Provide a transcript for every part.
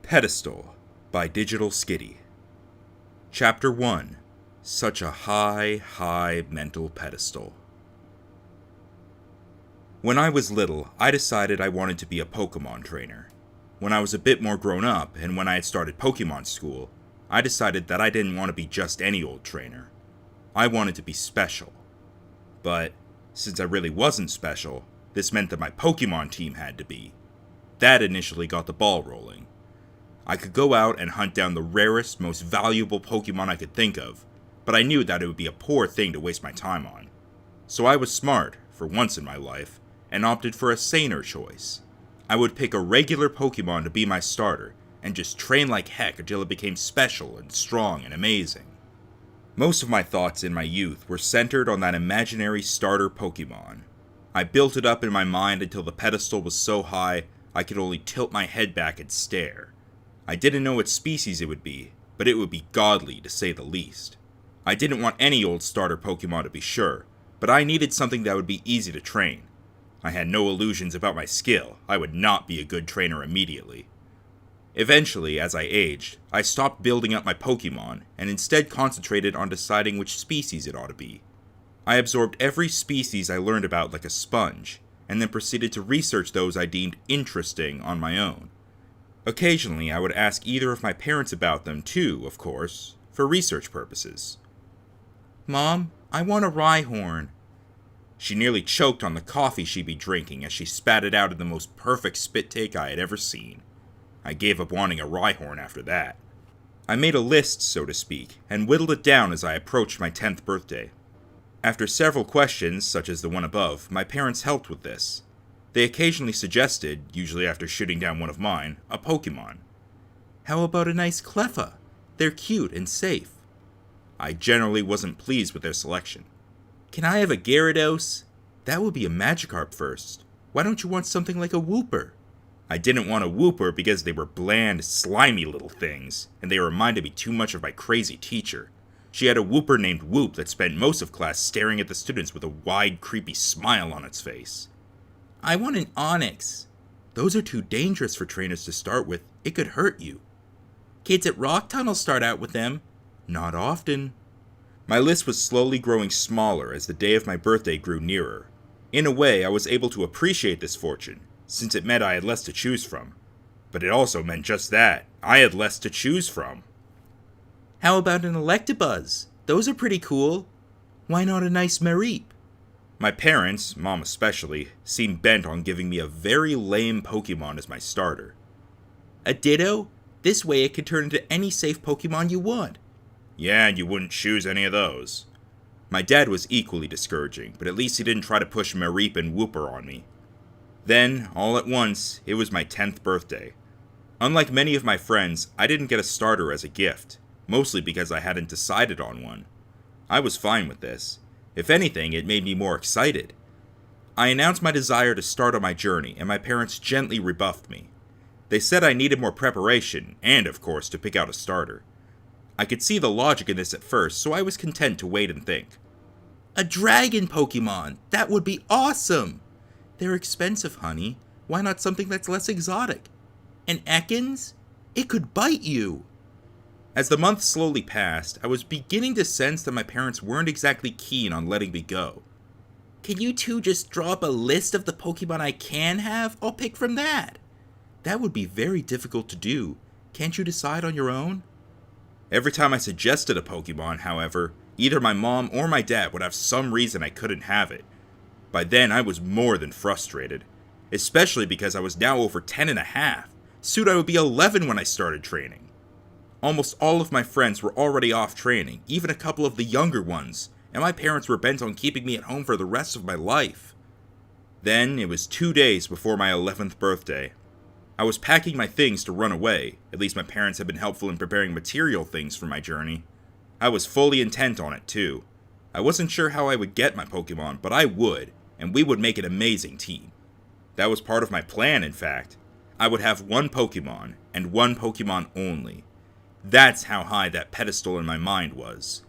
Pedestal by Digital Skitty. Chapter 1. Such a high mental pedestal. When I was little, I decided I wanted to be a Pokemon trainer. When I was a bit more grown up, and when I had started Pokemon school, I decided that I didn't want to be just any old trainer. I wanted to be special. But, since I really wasn't special, this meant that my Pokemon team had to be. That initially got the ball rolling. I could go out and hunt down the rarest, most valuable Pokemon I could think of, but I knew that it would be a poor thing to waste my time on. So I was smart, for once in my life, and opted for a saner choice. I would pick a regular Pokemon to be my starter, and just train like heck until it became special and strong and amazing. Most of my thoughts in my youth were centered on that imaginary starter Pokemon. I built it up in my mind until the pedestal was so high I could only tilt my head back and stare. I didn't know what species it would be, but it would be godly to say the least. I didn't want any old starter Pokemon to be sure, but I needed something that would be easy to train. I had no illusions about my skill. I would not be a good trainer immediately. Eventually, as I aged, I stopped building up my Pokemon and instead concentrated on deciding which species it ought to be. I absorbed every species I learned about like a sponge, and then proceeded to research those I deemed interesting on my own. Occasionally, I would ask either of my parents about them too, of course, for research purposes. "Mom, I want a Rhyhorn." She nearly choked on the coffee she'd be drinking as she spat it out in the most perfect spit take I had ever seen. I gave up wanting a Rhyhorn after that. I made a list, so to speak, and whittled it down as I approached my 10th birthday. After several questions, such as the one above, my parents helped with this. They occasionally suggested, usually after shooting down one of mine, a Pokemon. "How about a nice Cleffa? They're cute and safe." I generally wasn't pleased with their selection. "Can I have a Gyarados? That would be a Magikarp first. Why don't you want something like a Wooper?" I didn't want a Wooper because they were bland, slimy little things, and they reminded me too much of my crazy teacher. She had a Wooper named Whoop that spent most of class staring at the students with a wide, creepy smile on its face. "I want an Onix." "Those are too dangerous for trainers to start with. It could hurt you." "Kids at Rock Tunnel start out with them." "Not often." My list was slowly growing smaller as the day of my birthday grew nearer. In a way, I was able to appreciate this fortune, since it meant I had less to choose from. But it also meant just that. I had less to choose from. "How about an Electabuzz? Those are pretty cool." "Why not a nice Mareep?" My parents, Mom especially, seemed bent on giving me a very lame Pokemon as my starter. "A Ditto? This way it could turn into any safe Pokemon you want." "Yeah, and you wouldn't choose any of those." My dad was equally discouraging, but at least he didn't try to push Mareep and Wooper on me. Then, all at once, it was my 10th birthday. Unlike many of my friends, I didn't get a starter as a gift, mostly because I hadn't decided on one. I was fine with this. If anything, it made me more excited. I announced my desire to start on my journey, and my parents gently rebuffed me. They said I needed more preparation, and of course, to pick out a starter. I could see the logic in this at first, so I was content to wait and think. "A dragon Pokemon! That would be awesome!" "They're expensive, honey. Why not something that's less exotic?" "An Ekans? It could bite you!" As the months slowly passed, I was beginning to sense that my parents weren't exactly keen on letting me go. "Can you two just draw up a list of the Pokemon I can have? I'll pick from that." "That would be very difficult to do. Can't you decide on your own?" Every time I suggested a Pokemon, however, either my mom or my dad would have some reason I couldn't have it. By then, I was more than frustrated, especially because I was now over 10 and a half. Soon I would be 11 when I started training. Almost all of my friends were already off training, even a couple of the younger ones, and my parents were bent on keeping me at home for the rest of my life. Then, it was 2 days before my 11th birthday. I was packing my things to run away. At least my parents had been helpful in preparing material things for my journey. I was fully intent on it, too. I wasn't sure how I would get my Pokemon, but I would, and we would make an amazing team. That was part of my plan, in fact. I would have one Pokemon, and one Pokemon only. That's how high that pedestal in my mind was.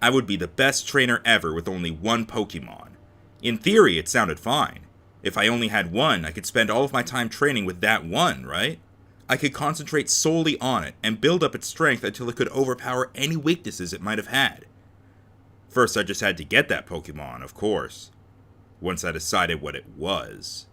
I would be the best trainer ever with only one Pokemon. In theory, it sounded fine. If I only had one, I could spend all of my time training with that one, right? I could concentrate solely on it and build up its strength until it could overpower any weaknesses it might have had. First, I just had to get that Pokemon, of course. Once I decided what it was.